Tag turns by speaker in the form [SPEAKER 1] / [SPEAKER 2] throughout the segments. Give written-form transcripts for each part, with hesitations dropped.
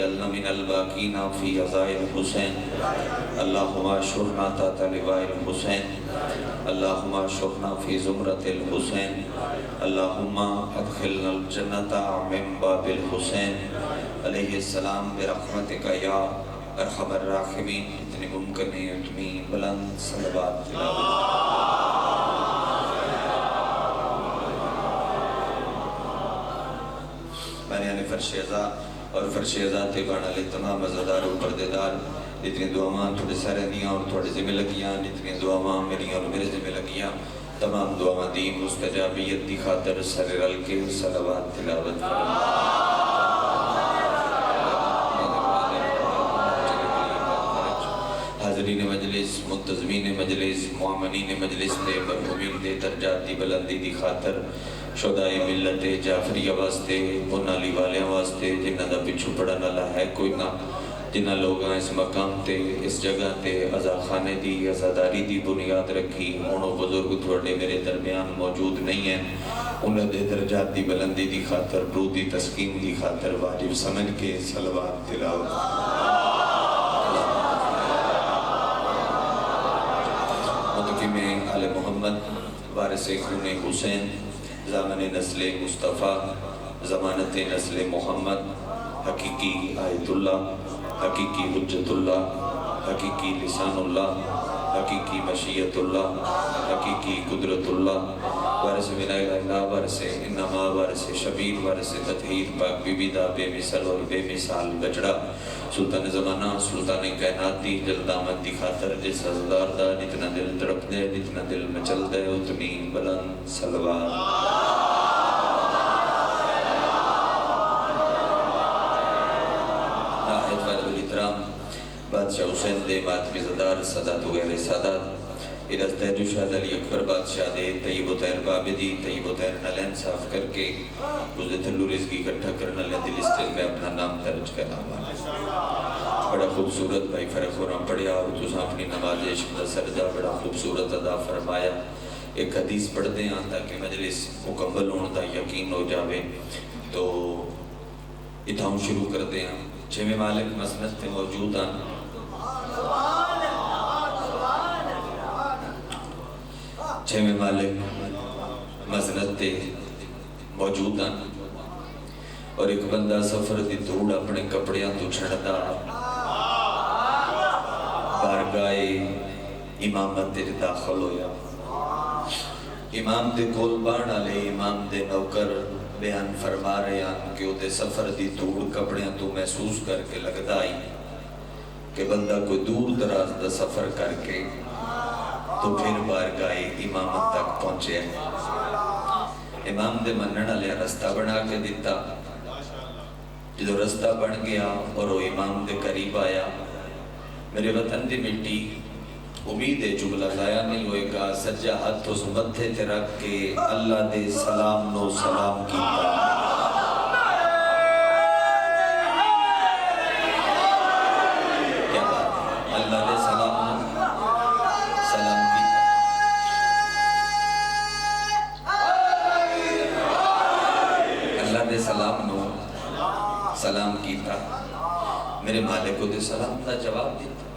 [SPEAKER 1] وجعلنا من الباقين في عزاء الحسين اللهم اشرنا تحت لواء الحسين اللهم اشرنا في زمرة الحسين اللهم ادخلنا الجنة من باب الحسين علیہ السلام برحمتک یا ارحم الراحمین. اتنی ممکن ہے اتنی بلند صلوات تلاوت. میں نے فرش ازا اور فرش ازا تے بانا لے تمام عزادار و پردیدار جتنی دعاواں تھوڑے سارے دیاں اور تھوڑے ذمہ لگیاں جتنی دعاواں میری اور میرے ذمہ لگیاں تمام دعاواں دین مستجابیت دی خاطر سر رل کے صلوات تلاوت فرما. حاضرین مجلس منتظمین مجلس معامنین مجلس دے مرحومین دے درجات دی بلندی دی خاطر شہدائے ملت جعفریہ واسطے پنالی والیاں واسطے جنہ دا پچھو پڑھن والا ہے کوئی نہ جنہ لوگاں اس مقام تے اس جگہ تے عزا خانے دی عزاداری دی بنیاد رکھی انہوں بزرگ تھوڑے میرے درمیان موجود نہیں ہیں انہوں دے درجات دی بلندی دی خاطر برودی تسکین دی خاطر واجب سمجھ کے صلوات تلاوت. متقیم آل محمد وارث خون حسین زامن نسل مصطفیٰ ضمانت نسل محمد حقیقی آیت اللہ حقیقی حجت اللہ حقیقی لسان اللہ حقیقی مشیت اللہ حقیقی قدرت اللہ وارث من اللہ وارث انما وارث شبیر وارث تطہیر پاک بی بی دا بے مثل اور بے مثال بچڑا سلطان زمانہ سلطان کائنات دی جلد آمد دی خاطر جس عزدار دا جتنا دل تڑپ دے جتنا دل مچل دے اتنی بلند صلوات. ناہد والد الاحترام بادشاہ حسین دے ماتمی زدار سادات وغیر سادات ادھر تیجو شاہد علی اکبر بادشاہ دے طیب و تیر بابدی طیب و تیر نلین صاف کر کے گزدے تھلو رزقی کٹھا کرنا لے لسٹر میں اپنا نام درج کرنا ہوا. بڑا خوبصورت بھائی فرق خورم پڑھیا اور تو اپنی نماز عشق دا سرجہ بڑا خوبصورت ادا فرمایا. ایک حدیث پڑھ دیں تاکہ مجلس مکمل ہونے دا یقین ہو جاوے تو اتھاؤں شروع کر دیں. چھویں مالک مسند تے موجود ہیں چھویں مالک مسند تے موجود ہیں اور ایک بندہ سفر دی دوڑ اپنے کپڑیاں تو چھڑتا بارگاہ امامت دے داخل ہویا. امام دے کول بان آلے امام دے نوکر بیان فرما رہے ہیں کہ وہ دے سفر دی دوڑ کپڑیاں تو محسوس کر کے لگتا آئی کہ بندہ کوئی دور دراز دا سفر کر کے تو پھر بارگاہ امامت تک پہنچے ہیں. امام دے منن علیہ رستہ بنا کے دیتا جدو رستہ بن گیا اور وہ امام دے قریب آیا. میرے وطن دی مٹی امید جملہ ضائع نہیں ہوئے گا. سجا ہاتھ اس متھے تے رکھ کے اللہ دے سلام نو سلام کیتا. کیا بات ہے اللہ دے سلام نو سلام کیتا. اللہ دے سلام نو سلام کیتا. میرے مالک کو دے سلام دا جواب دیتا.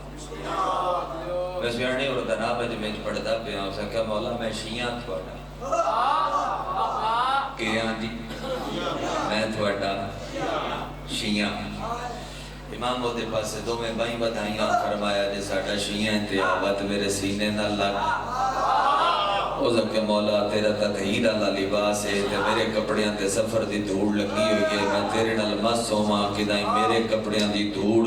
[SPEAKER 1] بس بیانے اور دناب میں پڑھتا پہ ہوں سکا مولا میں شیعہ تھوڑا کہ جی میں تھوڑا شیعہ. امام ہوتے پاس سے دو میں بائیں بدھائیاں فرمایا جے ساڑھا شیعہ انتیابت میرے سینے نہ لگ او زکے مولا تیرا تطہیر اللہ لباس ہے تے میرے کپڑیاں تے سفر دی دھوڑ لگی ہوئی ہے میں تیرے نال مس ہوواں کہ دائیں میرے کپڑیاں دی دھوڑ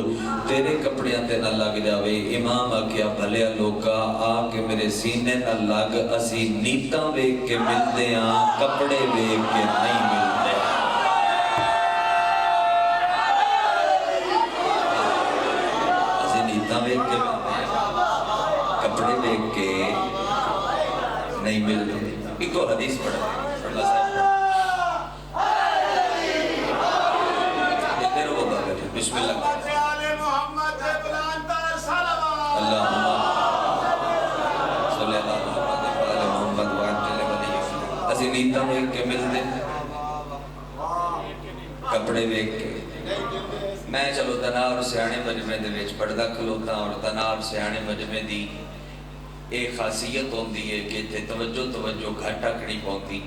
[SPEAKER 1] تیرے کپڑیاں تے نہ لگ جاوے. امام آکیا بھلیا لوکا آ کے میرے سینے نہ لگ اسی نیتاں ویک کے ملدے ہاں کپڑے ویک کے نہیں ملدے. اسی نیتاں ویک کے ملدے کپڑے ویک کے نہیں ملتے. ایک اور حدیث پڑھا اللہ صاحب دیتے رہو بابا بسم اللہ اللہم صلی اللہ علیہ محمد اسی نیتاں ویک کے ملتے کپڑے ویک کے میں چلو تنار سیانے مجمع دے وچ پڑھدا کھلوتا اور تنار سیانے مجمع دی ایک خاصیت ہوندی ہے کہ تے توجہ گھٹ رکھنی پوندی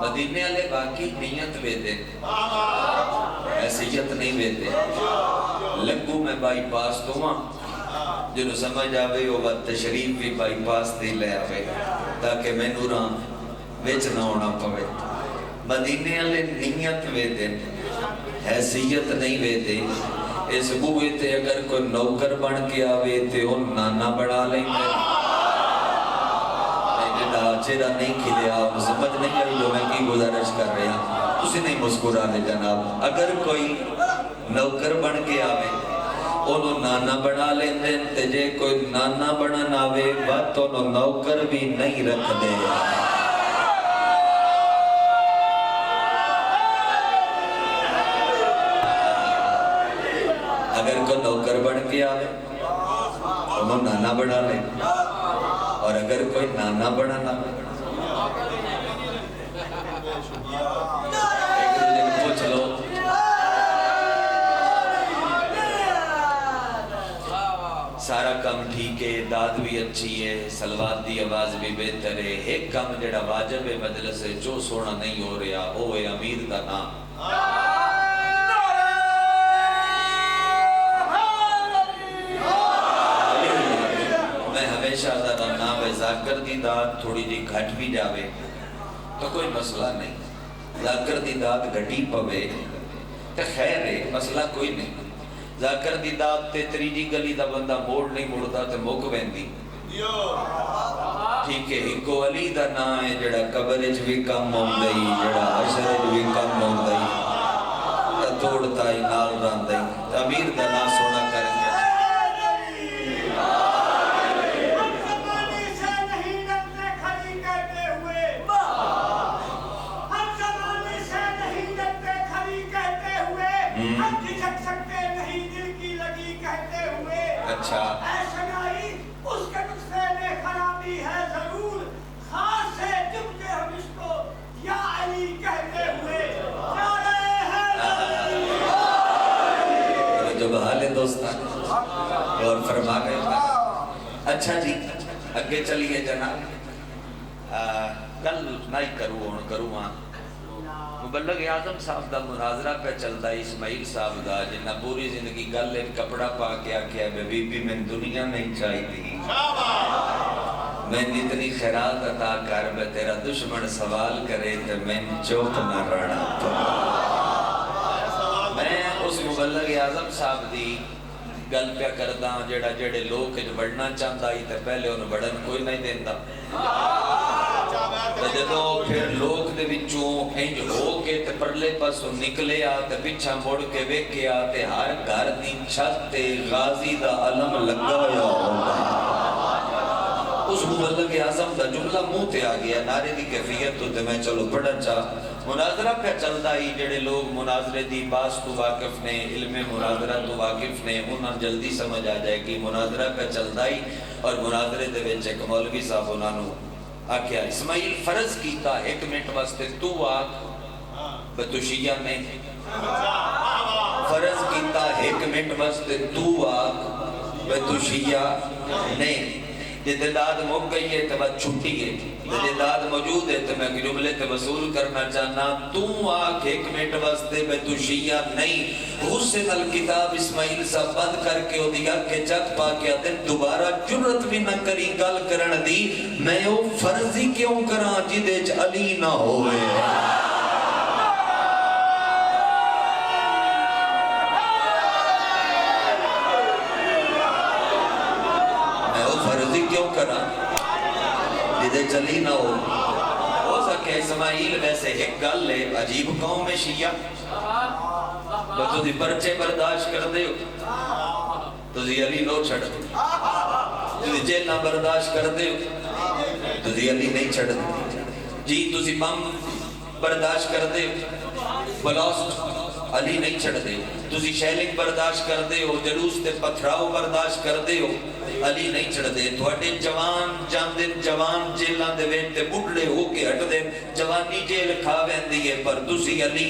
[SPEAKER 1] مدینے والے باقی نیت ویدے حیثیت نہیں ویدے لگو میں بائی پاس تو ہاں جنہوں سمجھ آوے وہ بات تشریف بھی بائی پاس دی لے آوے تاکہ میں نوراں ویچ نہ ہونا پوے مدینے والے نیت ویدے حیثیت نہیں ویدے اس بوئے تے اگر کوئی نوکر بن کے آوے تے ان نانا بڑھا لیں گے چیرہ نہیں کھلیا سمجھ نہیں آئی جو میں کی گزارش کر رہے ہیں اسے نہیں مسکرانے جناب اگر کوئی نوکر بن کے آوے انہوں نانا بنا لیں دیں تے جے کوئی نانا بنا ناوے بات انہوں نوکر بھی نہیں رکھ دے اگر کوئی نوکر بن کے آوے انہوں نانا بنا لیں اور اگر کوئی نانا بنا نہ ایک دوسرے کو پوچھ لو سارا کام ٹھیک ہے داد بھی اچھی ہے سلوات دی آواز بھی بہتر ہے ایک کام جڑا واجب ہے مجلس ہے جو سونا نہیں ہو رہا وہ ہے امیر دا نام ہمیشہ ذرا نام ذاکر دی داد تھوڑی جی گھٹ بھی جاوے تو کوئی مسئلہ نہیں ذاکر دی داد گھٹی پوے تو خیر ہے مسئلہ کوئی نہیں ذاکر دی داد تے تریجی گلی دا بندہ موڑ نہیں موڑتا تے موک ویندی ٹھیک ہے ہکو علی دا نا ہے جڑا قبرج بھی کم ہوندئی جڑا عشرج بھی کم ہوندئی توڑتا ہی نال راندئی امیر دا نا سونا کریں گے اچھا
[SPEAKER 2] اے سنائی اس کے نسخے میں خرابی ہے ضرور خاص ہے جب کہ ہم اس کو یا علی کہتے ہوئے
[SPEAKER 1] جو بحال دوستان اور فرما گئے اچھا جی اگے چلیے جناب کل نہیں کروں مبلغ اعظم صاحب دا مناظرہ پہ چلتا ہے اسماعیل صاحب دا جنہ پوری زندگی گل ایک کپڑا پا کے آکھیا ہے بی بی میں دنیا نہیں چاہی تھی میں اتنی خیرات عطا کر میں تیرا دشمن سوال کرے تو میں چوک نہ رہنا میں اس مبلغ اعظم صاحب دی گل پہ کردا جڑا جڑے لوگ بڑھنا چاہتا ہی تو پہلے انہوں بڑھن کوئی نہیں دیندہ جدو پھر لوگ دے وچوں انج ہو کے تے پرلے پاسوں نکلے آ تے پیچھے مڑ کے ویکھے آ تے ہر گھر دی چھت تے غازی دا علم لگا ہوا ہوندا اس مبلغ اعظم دا جملہ منہ تے آ گیا نعرے دی کیفیت تو تے میں چلو پڑھن چاہ مناظرہ پہ چلتا ہی جڑے لوگ مناظرے دی باس تو واقف نے علم مناظرہ تو واقف نے انہاں جلدی سمجھ آ جائے کہ مناظرہ پہ چلتا ہی اور مناظرے دے وچ ایک مولوی صاحب انہاں نو آکھیا اسماعیل فرض کیتا ایک منٹ واسطے تو آکھ بتو شیعہ میں فرض کیتا ایک منٹ واسطے تو آکھ بتو شیعہ نہیں جداد مک گئی ہے تو بات چھٹی ہے جداد موجود ہے تو میں جملے تے وصول کرنا چاہنا تو آکھ ایک منٹ واسطے میں تو شیعہ نہیں حسن الکتاب اسماعیل صاحب بند کر کے او دیا کہ چک پا کے آتے دوبارہ جرت بھی نہ کری گل کرن دی میں او فرضی کیوں کراں جدے چ علی نہ ہوئے کیوں کرا جدے چلی نہ ہو سکے اسماعیل ویسے ایک گل ہے عجیب قوم ہے شیعہ تو دی پرچے برداشت کر دے تو دی علی نو چھڑ تو دی جیلہ برداشت کر دے تو دی علی نہیں چھڑ دے جی تو دی بم برداشت کر دے بلاسٹ علی نہیں چھڑ دے تو دی شیلنگ برداشت کر دے ہو جلوس تے پتھراؤ برداشت کر دے ہو علی نہیں چھڑ دے تھوڑے جوان جاندے جوان جیلان دے ویٹے بڑھڑے ہو کے ہٹ دے جوانی جیل کھا ویندی ہے پر تسی علی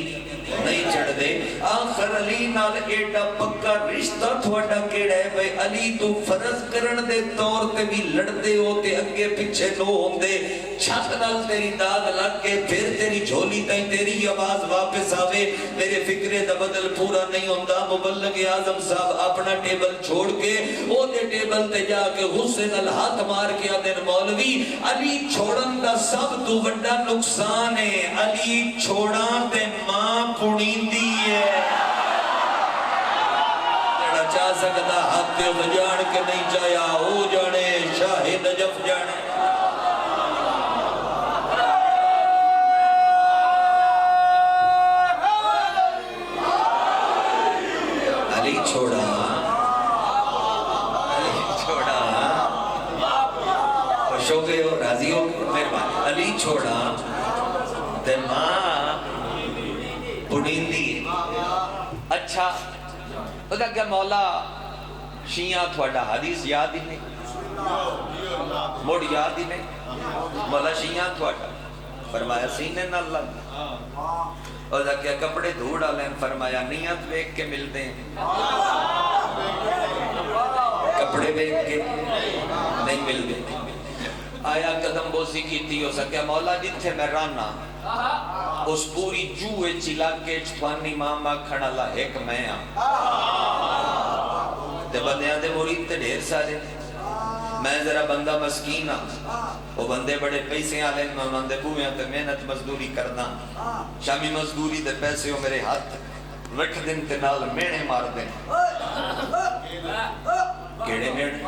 [SPEAKER 1] نہیں چڑھ دے. آخر علی نال ایڈا پکا رشتہ تھوڑا کیڑا ہے بھئی علی تو فرض کرن دے طور تے بھی لڑ دے ہو تے اگے پیچھے نو ہوندے چھت نال تیری داد لگ کے پھر تیری جھولی تائیں تیری آواز واپس آوے. میرے فکرے دا بدل پورا نہیں ہوندا. مبلغ اعظم صاحب اپنا ٹیبل چھوڑ کے او دے ٹیبل تے جا کے غصے نال ہاتھ مار کے آدھے مولوی علی چھوڑن دا سب تو بڑا نقصان ہے. علی چھوڑاں تے ماں پڑیندی ہے. جڑا چاہ سکتا ہاتھ تے جان کے نہیں چاہیا ہو جانے شاہ نجف جانے. علی چھوڑا خوش ہو گئے ہو راضی ہو مہربانی. علی چھوڑا تے ماں پڑیندی. اچھا ادا کہ مولا شیعہ تھوڑا حدیث یاد ہی نہیں موڑ یاد ہی نہیں. مولا شیعہ تھوڑا فرمایا سینے نہ لگ. ادا کہ کپڑے دھوڑا لیں فرمایا نیت بیک کے ملتے ہیں کپڑے بیک کے نہیں ملتے. آیا قدم بوسی کی تھی ہو سکیا مولا جتھے میں رانا اس پوری جوئے چلا کے چھوانی ماما کھڑا لا ایک میں تے بندیاں دے مرید تے ڈھیر سارے. میں ذرا بندہ مسکین وہ بندے بڑے پیسے آلے میں انہوں دے بویاں تے محنت مزدوری کرنا. شامی مزدوری دے پیسے ہو میرے ہاتھ رکھ دن تے نال مینے مار دیں. کیڑے مینے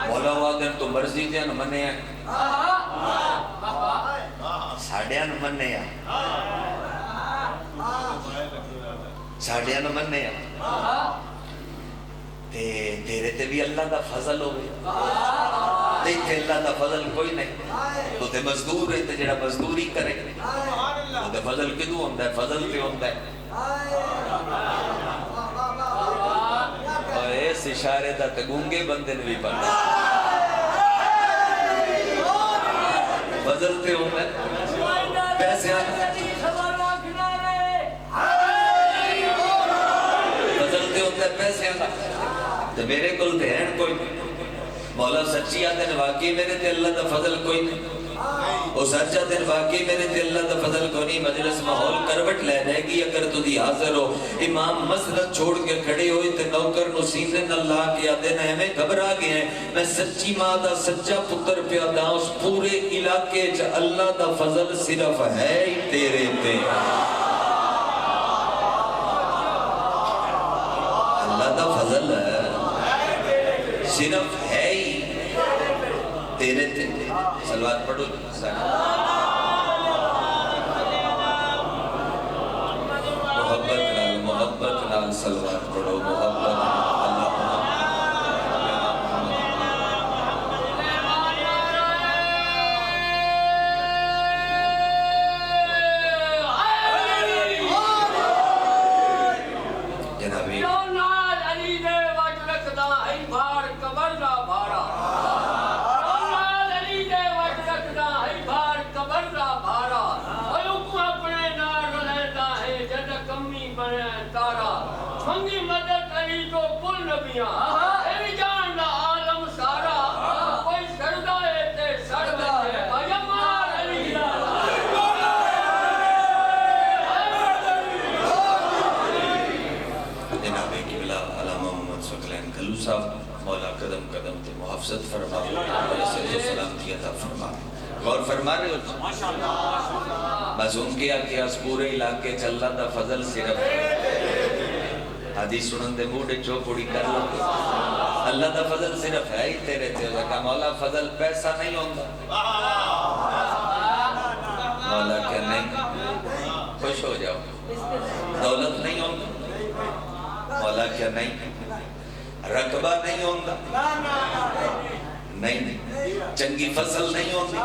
[SPEAKER 1] مولا ہوا دن تو مرضی دیا نمانے ہیں ساڑھیا نمانے ہیں ساڑھیا نمانے ہیں تیرے تے بھی اللہ دا فضل ہوئے دیکھتے اللہ دا فضل کوئی نہیں. تو تے مزدور ہے تے جڑا مزدوری کرے تو تے فضل کدو ہوندہ ہے فضل تے ہوندہ ہے. اور اس اشارے دا تے گونگے بندے نے بھی پڑھا فضل تے ہوندہ ہے. پیسے فضل تے ہوندہ ہے پیسے آتا تو میرے کل تے ہیں کوئی مولا سچی آتے ہیں واقعی میرے تے اللہ دا فضل کوئی نہیں. وہ سچا دن واقعی میرے تے اللہ دا فضل کو نہیں. مجلس ماحول کروٹ لے رہے گی اگر تو دی حاضر ہو. امام مسجد چھوڑ کے کھڑے ہوئے تے نوکر نو سینے نہ لا کے آدھے نا ہمیں گھبرا گئے ہیں میں سچی ماں دا سچا پتر پیادا اس پورے علاقے چ اللہ دا فضل صرف ہے ہی تیرے تے. اللہ دا فضل صرف ہے ہی تیرے تے. سلوات پڑھو محبت نال سلوات پڑھو محبت مولا قدم قدم تے محافظت فرما سلامتی عطا فرما. غور فرما رہے ہو بس ان کے آکے اس پورے علاقے چلا دا فضل صرف حدیث سنن دے موڑے چوپڑی کر لو اللہ دا فضل صرف ہے ہی تیرے تے. کہ مولا فضل پیسہ نہیں ہوندہ مولا کہ نہیں خوش ہو جاؤ. دولت نہیں ہوندہ مولا کہ نہیں. رقبہ نہیں ہوندہ نہیں. چنگی فصل نہیں ہوندی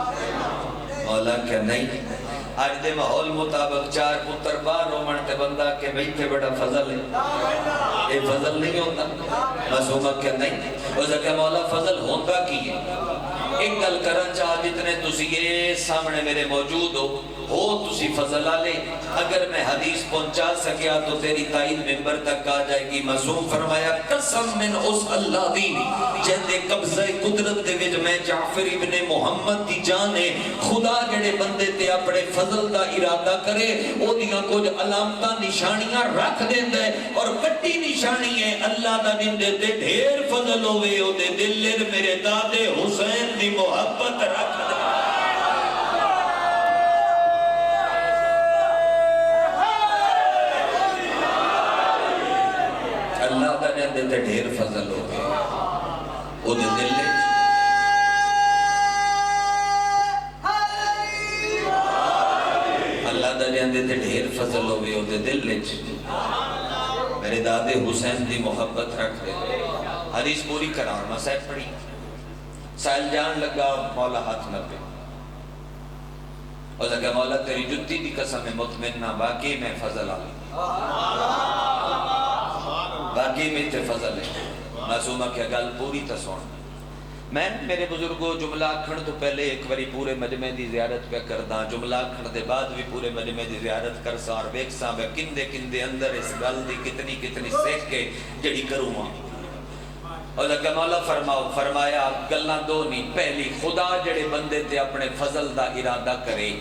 [SPEAKER 1] مولا کہ نہیں. آج دے ماحول مطابق 4 پتر بار رومن تے بندہ کہ بیٹھے بڑا فضل ہے یہ فضل نہیں ہوندہ مسومہ کہ نہیں. وہ کہ مولا فضل ہوندہ کی ہے. ایک گل کرن چاہ جتنے تسی یہ سامنے میرے موجود ہو ہو تسی فضل والے، اگر میں حدیث پہنچا سکیا تو تیری تائید ممبر تک آ جائے گی۔ معصوم فرمایا قسم من اس اللہ دی جن دے قبضہ قدرت دے وچ میں جعفر ابن محمد دی جان ہے، خدا جڑے بندے تے اپنے فضل دا ارادہ کرے او دیاں کچھ علامتاں نشانیاں رکھ دیندا ہے، اور بڑی نشانی ہے اللہ دا جندے تے ڈھیر فضل ہوے او دے دل وچ میرے دادے حسین دی محبت رکھ دے۔ اللہ دا جندے تے ڈھیر فضل ہوے او دے دل وچ اللہ دا جندے تے ڈھیر فضل ہوے او دے دل وچ میرے دادے حسین دی محبت رکھ دے۔ حدیث پوری کران میں صاحب پڑھی، سائل جان لگا مولا ہاتھ نہ پہ، اور لگا مولا تیری جتی دی قسم مطمئنہ باقی میں فضل آلی، باقی میں تے فضل ہے۔ معصومہ کیا گل پوری تسون میں میرے بزرگوں جملہ کھڑ تو پہلے ایک وری پورے مجمع دی زیارت پہ کرداں، جملہ کھڑ دے بعد بھی پورے مجمع دی زیارت کر سار ویک ساں بے کندے کندے اندر اس گل دی کتنی کتنی سیکھ کے جڑی کروں ہاں۔ اور لگا مولا فرماؤ، فرمایا گلنا دو نہیں، پہلی خدا جڑے بندے تے اپنے فضل دا ارادہ کرے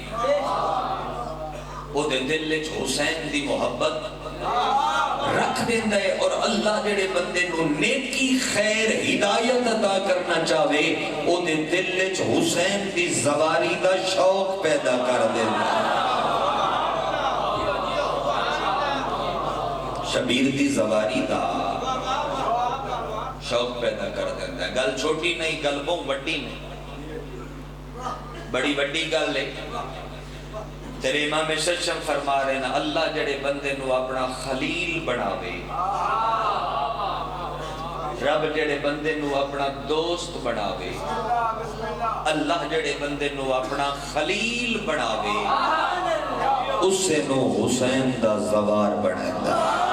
[SPEAKER 1] او دے دل وچ حسین دی محبت رکھ دیندا ہے، اور اللہ جڑے بندے نو نیکی خیر ہدایت عطا کرنا چاہے او دے دل وچ حسین دی زواری دا شوق پیدا کر دیندا ہے۔ شبیر دی زواری دا شوق پیدا کر دیتا ہے۔ گل چھوٹی نہیں، گل بہت بڑی نہیں، بڑی بڑی گل ہے۔ تیرے امام ششم فرما رہے نا اللہ جڑے بندے نو اپنا خلیل بناوے، رب جڑے بندے نو اپنا دوست بناوے، اللہ جڑے بندے نو اپنا خلیل بناوے، اس سے نو حسین دا زوار بناتا ہے۔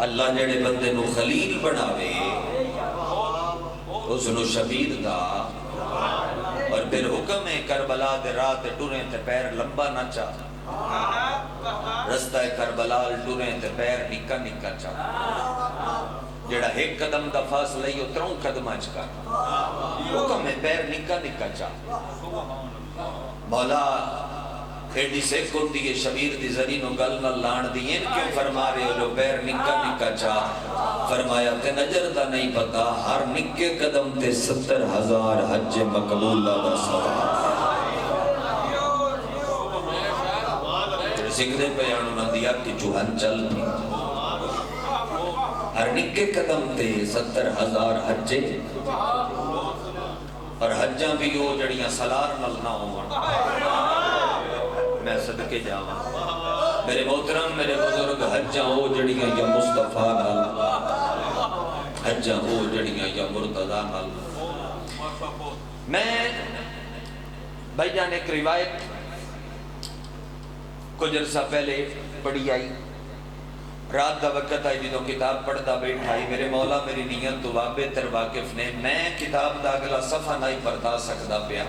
[SPEAKER 1] اللہ جڑے بندے نو خلیل بناوے اس نو شبیر دا، اور پھر حکم ہے کربلا دے رات ٹریں تے پیر لمبا نہ چاہ، رستہ کربلا ٹریں تے پیر نکا نکا چاہ، جڑا ایک قدم دا فاصلہ ہی اتروں قدم اچ کر، حکم ہے پیر نکا نکا چاہ۔ مولا ایڈی سیکھ ہوندی ہے شبیر دی زری نو گل نہ لان دی، ان کیوں فرما رہے ہو جو پیر نکا نکا چاہ؟ فرمایا تے نجر دا نہیں پتا ہر نکے قدم تے 70,000 حج مقبولہ دا ثواب۔ سکھدے پیانو نہ دیا کہ چوہن چل تھی، ہر نکے قدم تے 70,000 حج، اور حجاں بھی وہ جڑیاں سلار نل نہ ہوں۔ میں صدقے جاواں میرے محترم میرے بزرگ، حجاں او جڑیاں یا مصطفیٰ نال، حجاں او جڑیاں یا مرتضیٰ نال۔ میں بھائی جان ایک روایت کچھ عرصہ پہلے پڑھی آئی، رات دا وقت آئی جدوں کتاب پڑھدا بیٹھا آئی، میرے مولا میری نیت تو بہتر واقف نے، میں کتاب دا اگلا صفحہ نہیں پڑھتا سکدا پیا،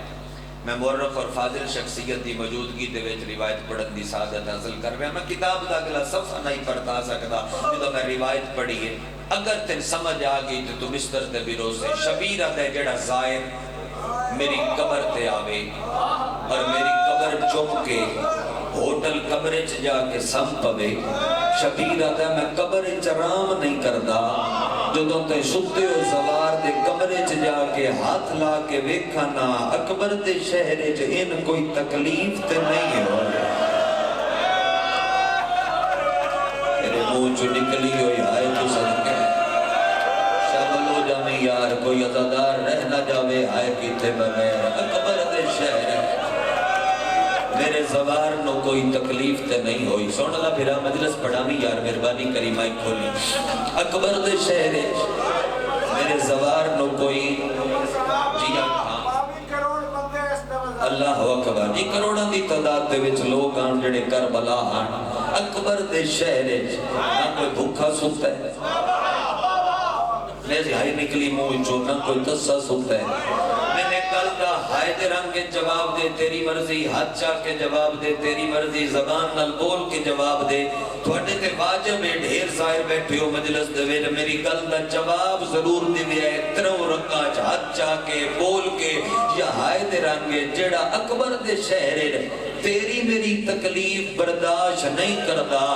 [SPEAKER 1] میں مورخ اور فاضل شخصیت دی موجودگی دے وچ روایت پڑھن دی سعادت حاصل کر رہا، میں کتاب دا اگلا صفحہ نہیں پڑھتا سکدا جدوں میں روایت پڑھی ہے۔ اگر تین سمجھ آ گئی تو بستر تے بھروسے شبیر ہے جڑا زائر میری قبر تے آوے اور میری قبر چوم کے ہوٹل قبرے چ جا کے سم پوے، شبیر آتا ہے میں قبر چرام نہیں کردا، جدوں تے ستے ہو زوار دے قبرے چ جا کے ہاتھ لا کے ویکھانا اکبر دے شہر چ ان کوئی تکلیف تے نہیں ہو رہا۔ میرے منہ چ نکلی ہوئی آئے تو صدقے شامل ہو جانے یار، کوئی عزادار رہ نہ جاوے آئے کیتے بغیر، اکبر دے شہر میرے زوار نو کوئی تکلیف تے نہیں ہوئی۔ سونا پھرا مجلس پڑھانی یار مہربانی کری مائک کھولی، اکبر دے شہر میرے زوار نو کوئی جیا اللہ اکبر، جی کروڑاں دی تعداد دے وچ لوگ آن جڑے کربلا آن، اکبر دے شہر نہ کوئی بھوکا ستا ہے میں سے ہائی نکلی منہ چونا کوئی تسا سنتا ہے میں نے کل دا ہائے دے رنگ کے جواب دے تیری مرضی ہاتھ چاہ کے جواب دے تیری مرضی زبان نال بول کے جواب دے تھوڑے تے واجب ہے ڈھیر ظاہر بیٹھے ہو مجلس دے ویل میری گل دا جواب ضرور دی ہے ترو رکا ہاتھ چاہ کے بول کے یا ہائے دے رنگ کے جڑا اکبر دے شہر تیری میری تکلیف برداشت نہیں کردا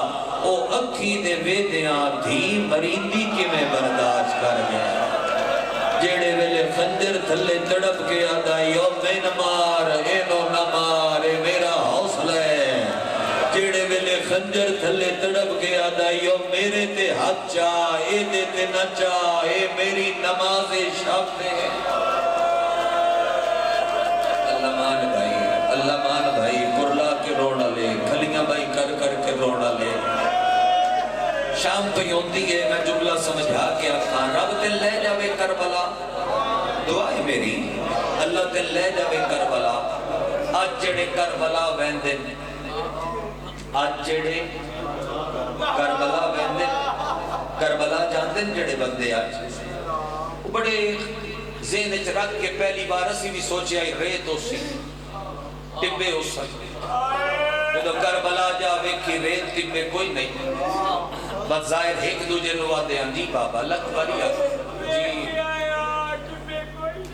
[SPEAKER 1] او اکھی دے ویدیاں دھی مریندی کی میں برداشت کر گیا جیڑے ویلے خنجر تھلے تڑپ کے آدھا یوم نہ مار اینو نہ مار اے میرا حوصلہ ہے جیڑے ویلے خنجر تھلے تڑپ کے آدھا یوم میرے تے ہاتھ چاہ اے دے تے نہ چاہ اے میری نماز شب ہے اللہ مان بھائی کرلا کے رونا لے کھلیاں بھائی کر کر کے رونا لے شام پہ ہوتی ہے میں جملہ سمجھا کے آخان رب تے لے جاوے کربلا دعا ہے میری اللہ تے لے جاوے کربلا آج جڑے کربلا ویندے آج جڑے کربلا ویندے کربلا جاندے جڑے بندے آج بڑے ذہن اچ رکھ کے پہلی بار اسی بھی سوچیا ریت ہو سی ٹبے ہو سکتے جدو کربلا جا ویکھی ریت ٹبے کوئی نہیں بس ظاہر ایک دوجے نو آدھے ہیں جی بابا لکھ باری جی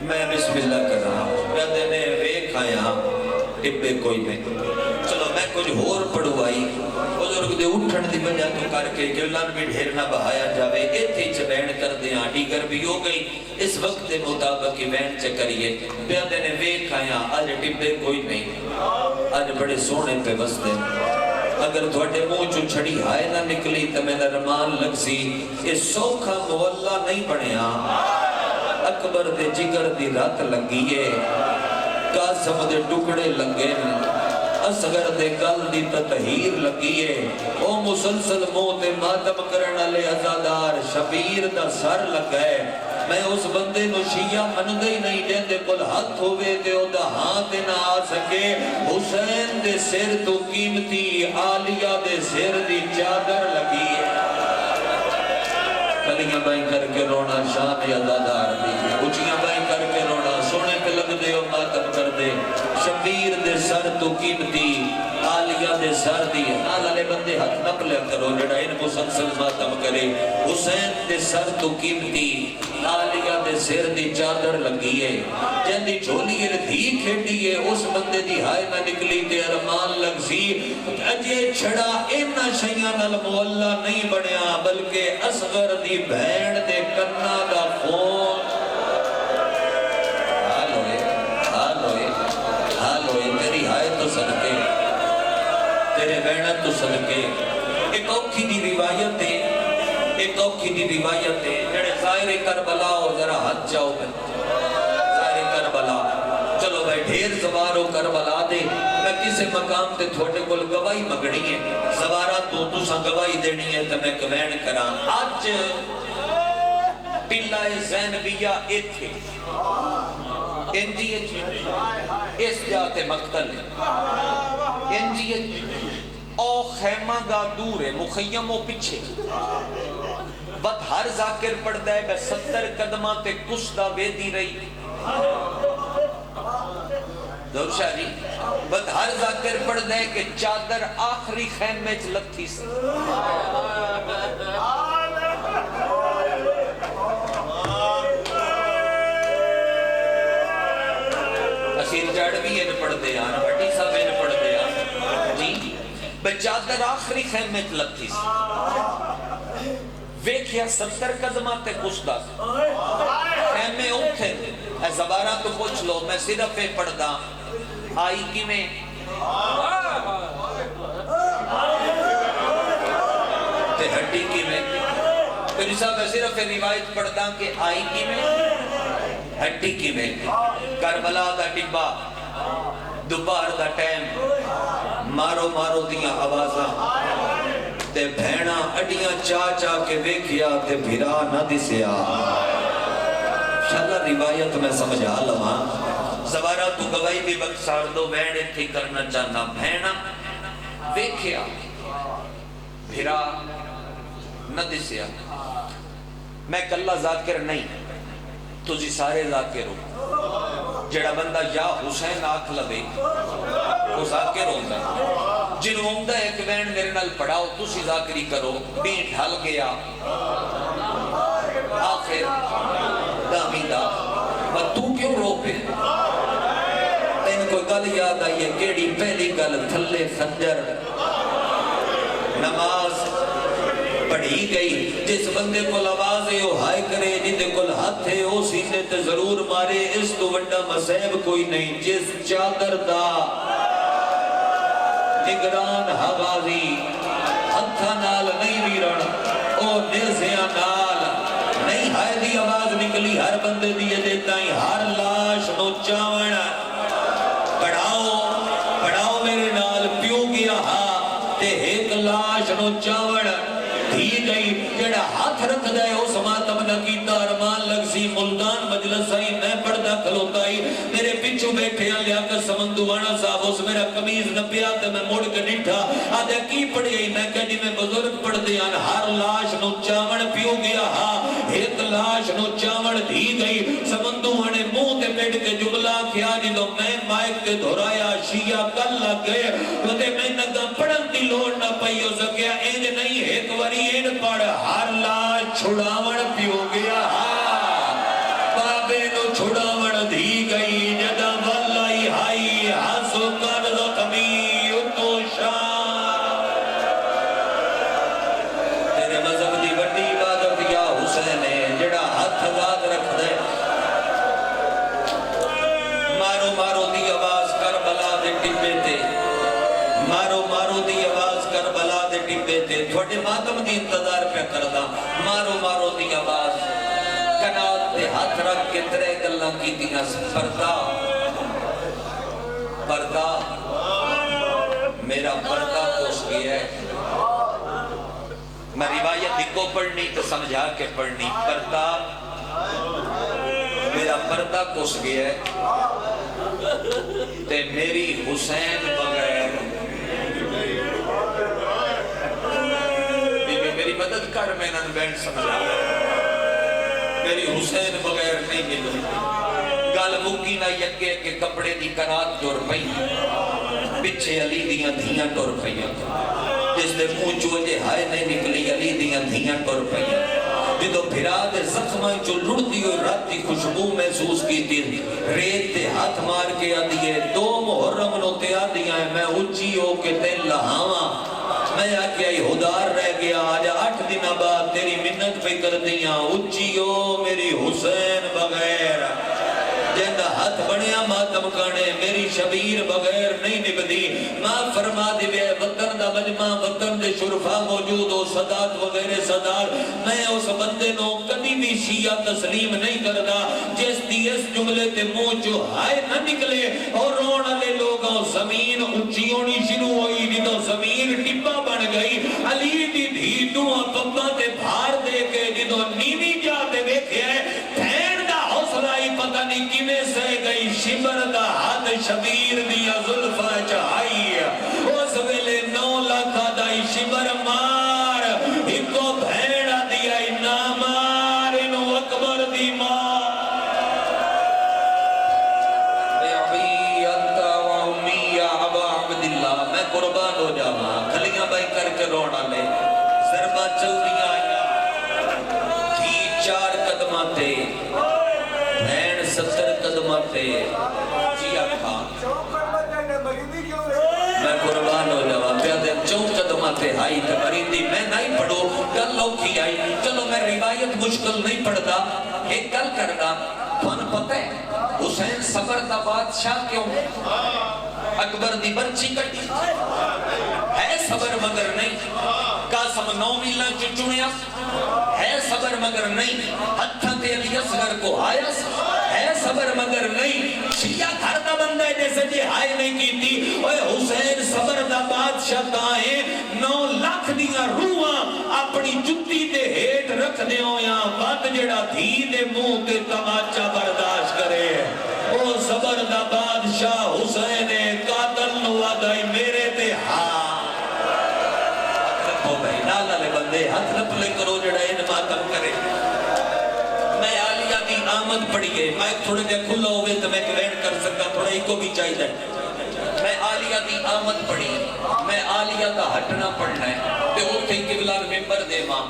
[SPEAKER 1] میں بسم اللہ کر رہا ہوں میں نے ویکھ آیا ٹبے کوئی نہیں چلو میں کچھ ہور پڑھوائی بزرگ دے اٹھن دی وجہ تو کر کے کہ لن بھی ڈھیر نہ بہایا جاوے ایتھی چ بین کر دیاں ڈیگر بھی ہو گئی اس وقت دے مطابق ہی بین چ کریے پیادے نے ویکھ آیا آج ٹبے کوئی نہیں آج بڑے سونے پہ بستے اگر تھوڑے منہ چو چھڑی ہائے نہ نکلی تو میں رمان لگ سی یہ سوکھا مولا نہیں بنیا اکبر دے جگر دی رات لگیے قاسم دے ٹکڑے لگے اصغر دے گل دی تطہیر لگیے او مسلسل موت ماتم کرنا لے عزادار شبیر دا سر لگائے میں اس بندے نو شیعہ مندے ہی نہیں جیندے کل ہاتھ ہوئے دے او دا ہاتھ نہ آ سکے حسین دے سر تو قیمتی عالیہ دے سر دی چادر لگیے کلیاں بائیں کر کے رونا شان عزادار دی اچھیاں بائیں کر کے رونا سونے پہ لگ دے او ماتم کر دے شبیر دے سر تو قیمتی عالیہ دے سر دی نالے بندے حق نہ پلے کرو جڑا ان مسلسل ماتم کرے حسین دے سر تو قیمتی عالیہ دے سر دی چادر لگیے جن دی جھولی دھی کھیڑیے اس بندے دی ہائے نہ نکلی تے ارمان لگ سی اجے چھڑا اینا شیعہ نال مولا نہیں بڑھیا بلکہ اصغر دی بہن دے کنا دا خون تیری ہائے تو صدقے تیرے بینت تو صدقے ایک اوکھی دی روایت ہے ایک اوکھی دی روایت ہے جڑے ظاہر کربلا ہو ذرا ہاتھ جاؤ پہ ظاہر کربلا چلو بھائی ڈھیر زوارو کربلا دے میں کسے مقام تے تھوڑے کل گواہی مگڑی ہے زوارہ تو سا گواہی دینی ہے تو میں کوین کران آج پلہ زینبیہ ایتھے اس جاتے مقتل ہے او خیمہ گا دور ہے مخیم و پچھے بد ہر ذاکر پڑھ دائے بے 70 قدمہ تے کسدہ ویدی رہی دور شاہ جی بد ہر ذاکر پڑھ دائے کہ چادر آخری خیمے چلتی سے اسیر جڑ بھی ان پڑھ دے آنا بٹی سب ان پڑھ دے آنا جی بچادر آخری خیمے لگتی سی ویکھیا 70 قدمہ تے کسدہ خیمے اٹھے اے زبارہ تو پوچھ لو میں صرف پڑھ دا آئی کی میں تے ہڈی کی میں پھر صاحب میں صرف روایت پڑھ دا کہ آئی کی میں ہڈی کی میں کربلا دا ٹبا دوپہر دا ٹائم مارو مارو دیاں آوازاں تے بھیڑاں اڈیاں چاہ کے ویکھیا تے بھرا نہ دسیا انشاءاللہ روایت میں سمجھا لواں زوارہ تو گواہی بھی وقت سار دو ویڑے تھی کرنا چاہنا بھیڑاں ویکھیا بھرا نہ دسیا میں کلا ذاکر نہیں، تسی سارے ذاکر ہو۔ جڑا بندہ یا حسین آکھ لبے وہ ذاکر ہوتا ہے، جنہوں ہوندہ ہے کہ وین میرے نال پڑھاؤ تسی ذاکری کرو، بھی ڈھل گیا آخر دامیدہ اور تو کیوں رو پہ؟ تین کوئی گل یاد آئی ہے کیڑی پہلی گل تھلے خنجر نماز پڑھی گئی، جس بندے کو آواز ہے وہ ہائے کرے، جندے کو ہاتھ ہے وہ سینے تے ضرور مارے، اس تو وڈا مصیب کوئی نہیں۔ جس چادر دا نگران حوازی ہتھا نال نہیں ویرن، او نیزیاں نال نہیں، ہائے دی آواز نکلی ہر بندے دی دیتا ہی، ہر لاش نو چاون پڑھاؤ میرے نال پیو گیا ہاں تے ایک لاش نو چاون دھی گئی، جڑا ہاتھ رکھ دائے اس ماتم نہ کیتا، ارمان لگ سی ملتان مجلس آئی، میں پردہ کھلوتا ہی، میرے پچھو بیٹھے ہیں لیاقت سمندوانا صاحب، اس میرا کمیز نہ پیاتا، میں موڑ کے نٹھا آدھا کی پڑھ گئی، میں کہنی میں بزرگ پڑھ دیا، ہر لاش نو چاون پیو گیا ہاں ایک لاش نو چاون دھی گئی، سمندوانے منہ تے بیٹھ کے جملہ کیا جدو میں مائک تے دھورایا شیعہ کل لگ گئے، وہتے میں نگا پڑھن دی لوڑ نہ پئی ہو سکیا، اینج نہیں ایک وری این پڑھ ہر لاش چھڑاون پیو گیا بابے نو چھڑاون دھی گئی، جدا واللہی ہائی ہاسو کر زخمی اتو شان۔ تیرے مذہب دی بڑی عبادت یا حسین ہے، جڑا ہاتھ ذات رکھ دے، مارو مارو دی آواز کربلا دے ٹپے تے، مارو مارو دی آواز کربلا دے ٹپے تے، تھوڑے ماتم دی انتظار پہ کردہ، مارو مارو دی آواز کنات دے ہاتھ رکھ کے ترے گلہ کی دینا پردہ میرا پردہ کوس گیا ہے، میں روایت دیکھو پڑھنی تو سمجھا کے پڑھنی، پردہ میرا پردہ کوس گیا ہے تے میری حسین بغیر میری مدد کر میں نن بینڈ سمجھا میری حسین بغیر نہیں ملو گل مکی نہ یکے کہ کپڑے دی کنات ٹور پئی پچھے علی دیاں دھیاں ٹور پئی جس دے منہ چوجے ہائے نہیں نکلی علی دیاں دھیاں ٹور پئی جدو پھرا دے زخماں جو لڑتی ہوئی راتی خوشبو محسوس کی تھی، ریت تے ہاتھ مار کے آدھیے دو محرم نو تے آدھیاں میں اچھی ہو کے تے لہاواں، میں آکے آئی ہدار رہ گیا، آج 8 دن بعد تیری منت پہ کر دیاں، اچھی ہو میری حسین بغیر، جندہ ہاتھ بڑیا ماتم کانے، میری شبیر بغیر نہیں نبدی، ماں فرما دی بے وطن دا مجمع وطن دے شرفا موجود ہو صدات وغیرہ صدات، میں اس بندے نو کبھی بھی شیعہ تسلیم نہیں کردا، جس دی اس جملے تے منہ جو ہائے نہ نکلے، اور رون والے لوگوں زمین اونچی ہونی شروع ہوئی، جدو زمین ٹپا بن گئی، علی دی دھی دعا پپا تے بھار دے کے جدو نیوی جاتے دیکھے پھین دا حوصلائی پتہ نہیں کینے سے گئی، شبر دا حد شبیر دیا ظلفہ چاہائی، اس ویلے 9 لاکھا دائی شبر مار، ایکو بھیڑا دیا نا مار، انو اکبر دی مار، ابی انتا و امی یا ابا عبداللہ، میں قربان ہو جاواں، کھلیاں بائی کر کے رونا لے، ضربہ چل دیا آیا، تھی 4 قدمہ تے، 70 قدمہ تے، جیا کھان میں قربان ہو جاوا پیادے 4 قدمہ تے آئی تے مریدی میں نہیں پڑھو گل لوکی آئی، چلو میں روایت مشکل نہیں پڑھتا، ایک گل کرنا تھوان پتہ ہے حسین صبر دا بادشاہ کیوں اکبر دی برچی کٹی ہے صبر مگر نہیں، قاسم 9 میلہ چچونیا ہے صبر مگر نہیں، ہتھا تے علی اصغر کو آیا ہے صبر مگر نہیں، شیعہ گھر دا بندہ ہے جیسے جی ہائے نہیں کی تھی، اوہ حسین صبر دا بادشاہ کائیں 9 لاکھ دیا روحاں اپنی جتی دے ہیٹ رکھ دے ہو یا بات جڑا دھی دے منہ تے تماچا برداشت کرے، او صبر دا بادشاہ حسین قاتل نوادائی میرے تے ہاں ہاتھ رکھو بھائی نالہ لے بندے ہاتھ رکھ لے کرو جڑا ان ماتم کرے میں عالیہ دی آمد پڑھیے میں تھوڑے دے کھلا ہوئے تو میں کلین کر سکتا تھوڑا ہی کو بھی چاہیے میں عالیہ دی آمد پڑھی میں عالیہ دا ہٹنا پڑھنا ہے تے وہ تھی کہ بلال ممبر دے ماں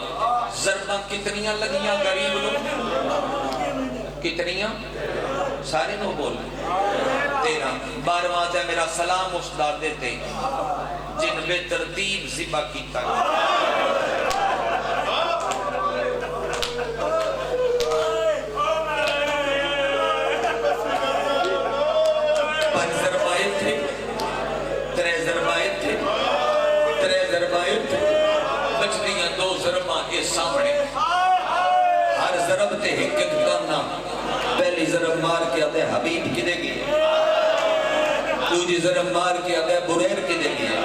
[SPEAKER 1] ضرباں کتنیاں لگیاں غریب لوگ کتنیاں سارے نو بول 13 ہے میرا سلام استاد دیتے جن بے ترتیب ذبح کیتا بچنیاں 2 ضرباں کے سامنے ہر ضرب تے ایک کرنا پہلی ضرب مار کے آدھے حبیب کی دے گئے دوسری ضرب مار کے آدھے بریر کی دے گئے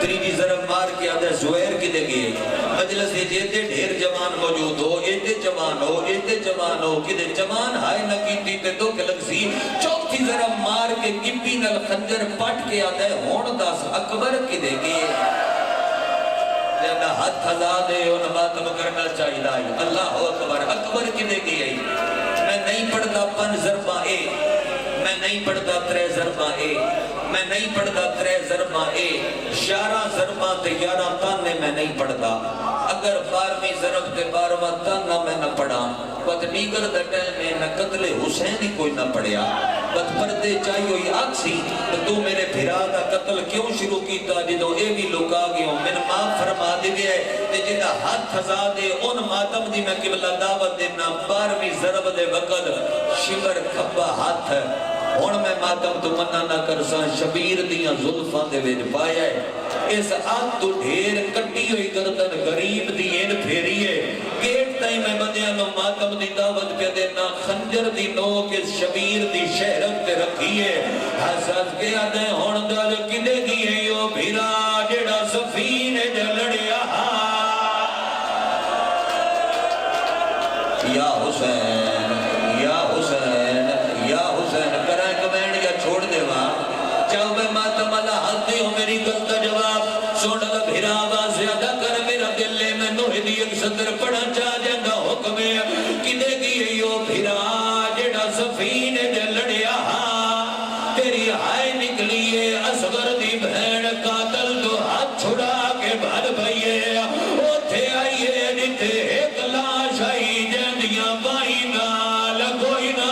[SPEAKER 1] تیسری ضرب مار کے آدھے زہیر کی دے گئے مجلس ایتے ڈھیر جوان موجود ہو ایتے جوان ہو کہ دے جوان ہائے نہ کیتی تے دو کے لگزی چوتھی ضرب مار کے کبی نل خنجر پٹ کے آدھے ہون داس اکبر کی دے گئے جنہ ہاتھ ہزا دے ان ماتم کرنا چاہیے اللہ اکبر اکبر کی دے گئی میں نہیں پڑھتا 5 ضرباں اے میں نہیں پڑھتا 3 ضرباں اے میں نہیں پڑھتا 3 ضرباں اے 11 ضرباں تے 11 تانے میں نہیں پڑھتا اگر 12ویں ضرب تے 12واں تانا میں نہ پڑھا بد نیگر دا ٹائم میں نہ قتل حسین ہی کوئی نہ پڑھیا بد پردے چاہیے ہوئی آکسی تو میرے بھرا دا قتل کیوں شروع کیتا جدو اے بھی لوگ آگے ہوں من ماں فرما دے گئے تے جدہ ہاتھ ہزا دے ان ماتم دی میں قبلہ دعوت دینا 12ویں ضرب دے وقت شبر کھبا ہاتھ ہے ہون میں ماتم تو منع نہ کرساں شبیر دیاں ظلفاں دے ویج پایا ہے اس آگ تو ڈھیر کٹی ہوئی گردن غریب دین پھیریے گیٹ تائیں میں بندیاں نو ماتم دی دعوت پہ دینا خنجر دی نوک اس شبیر دی شہرت تے رکھیے حسد کے آدھے ہون دل کدے گئے یو بھیرا جڑا سفینے جلڑیا یا حسین یا حسین یا حسین کرائیں کمینڈ یا چھوڑ دے وہاں چاہو میں ماتم اللہ حد دیو میری گل کا جواب سوڑا بھیرا آواز زیادہ کر میرا دل لے میں نوہ دی ایک صدر پڑھا چاہ جنگا حکم ہے کدے گی یو بھیرا جڑا سفین جلڑیا تیری ہائے نکلیے اصغر دی بہن قاتل تو ہاتھ چھڑا کے بھر بھئیے اوتھے آئیے جتے ایک لاش آئی جندیاں بائی نال کوئی نہ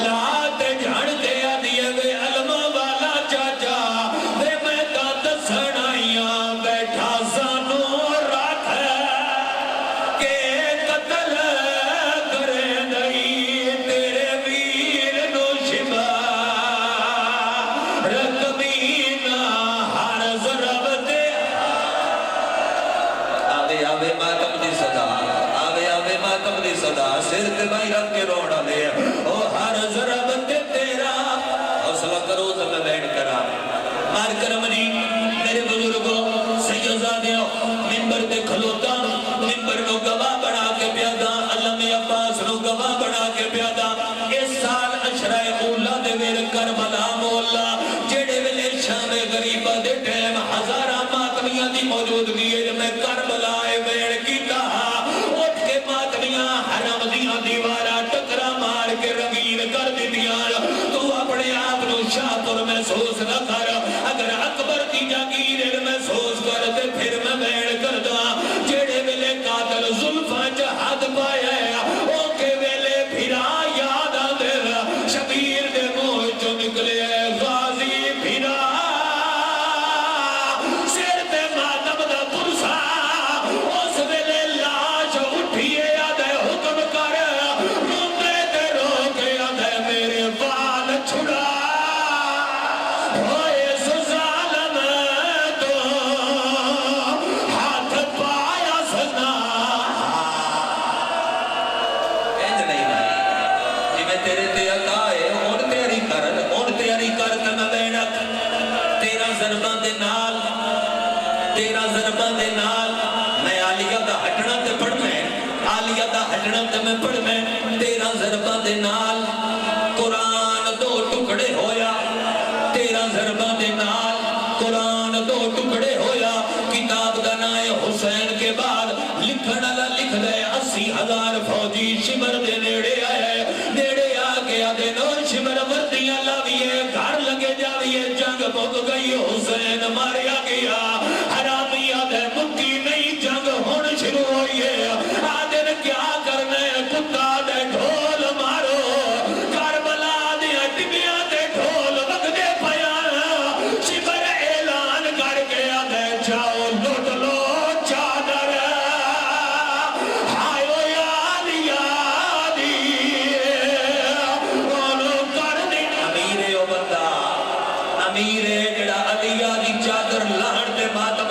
[SPEAKER 1] لات جھڑ دیا دیے گئے علمہ والا چاچا دے میں تا دسنائیاں بیٹھا سانو رات ہے کہ قتل کرے دئی تیرے ویر نو شبہ رکبینہ ہر ضرب دے آوے ماتم دی صدا آوے ماتم دی صدا سر تے بھائی رکھ کے روڑا لے او ہر ضرب تے تیرا حوصلہ کرو تو میں بیٹھ کرا مار کرم جی میرے بزرگوں سیدزادیوں منبر تے کھلوتا منبر نو گواہ بنا کے پیادا علم عباس نو گواہ بنا کے پیادا اس سال عشرہ اولا دے ویر کربلا مولا جڑے ویلے شام غریبہ دے ٹیم ہزارہ ماتمیاں دی موجودگی ہے میں کربلا بیڑ کیتا اٹھ کے ماتمیاں حرم دیاں دیوارہ ٹکرا مار کے رنگین کر دیتیاں تو اپنے آپ نو شاطر محسوس نہ کر اگر اکبر کی جاگیر محسوس کر تے پھر میں بیڑ کر دا جڑے ویلے قاتل ظلفہ جہاد پایا ہے او کے ویلے پھرا یاد آ دے شبیر دے موہ جو نکلے غازی پھرا سر تے ماتم دا پرسا اس ویلے لاش اٹھیے آدھے حکم کر روندے تے روکے آدھے میرے بال چھڑا ہوئے سزالم تو ہاتھ پایا سنا اینج نہیں بھائی جی میں تیرے تے عطا ہے اون تیاری کر تے میں بینک 13 ضربان دے نال 13 ضربان دے نال میں عالیہ دا ہٹنا تے پڑھ میں عالیہ دا ہٹنا تے میں پڑھ میں 13 ضربان دے نال قرآن 2 ٹکڑے ہویا 13 ضربان دے نال قرآن 2 ٹکڑے ہویا کتاب دا نائے حسین کے بعد لکھن اللہ لکھ دے 80,000 فوجی شمر دے نیڑے آیا ہے نیڑے آ گیا دے نو شمر وردیاں لاویے گھر لگے جاویے جنگ مک گئی حسین ماریا گیا حرامی آدھے مکی نہیں جنگ ہون شروع ہوئی ہے آدھے کیا کرنے کتا دے ڈھول مارو کربلا دے ٹبیاں دے ڈھول وگدے پیا شمر اعلان کر کے آدھے جاؤ لوٹ لو چادر ہائیو یاد یادی انہوں کر دی امیر او بندہ امیر جڑا علیہ دی چادر لہن دے ماتم